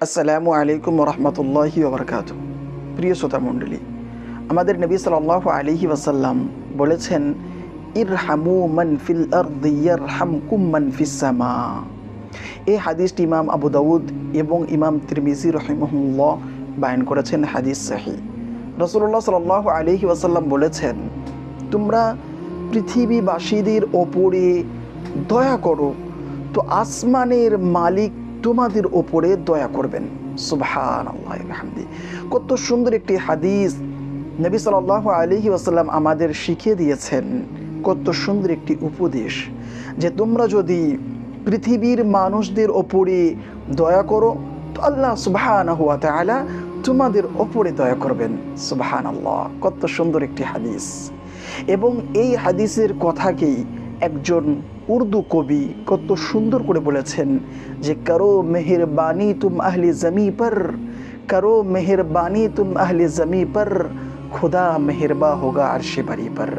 আসসালামু আলাইকুম রহমতুল্লাহি ওবরকাতুহ। প্রিয় শ্রোতা মণ্ডলী, আমাদের নবী সাল্লাল্লাহু আলাইহি ওয়াসাল্লাম বলেছেন, ইরহামু মান ফিল আরদি ইয়ারহামকুম মান ফিস সামা। এই হাদিসটি ইমাম আবু দাউদ এবং ইমাম তিরমিজি রাহিমাহুল্লাহ বয়ান করেছেন। হাদিস সহিহ। রাসূলুল্লাহ সাল্লাল্লাহু আলাইহি ওয়াসাল্লাম বলেছেন, তোমরা পৃথিবীবাসীদের ওপরে দয়া করো তো আসমানের মালিক তোমাদের ওপরে দয়া করবেন। সুবহানাল্লাহ বিহামদি। কত সুন্দর একটি হাদিস নবী সাল্লাল্লাহু আলাইহি ওয়াসাল্লাম আমাদের শিখিয়ে দিয়েছেন। কত সুন্দর একটি উপদেশ যে তোমরা যদি পৃথিবীর মানুষদের ওপরে দয়া করো তো আল্লাহ সুবহানাহু ওয়া তাআলা তোমাদের ওপরে দয়া করবেন। সুবহানাল্লাহ, কত সুন্দর একটি হাদিস। এবং এই হাদিসের কথাকেই একজন উর্দু কবি কত সুন্দর করে বলেছেন যে করো মেহরবানি তুম আহলে জমি পর, করো মেহরবানি তুম আহলে জমি পর, খুদা মেহরবা হোগা আরশে বারি পর।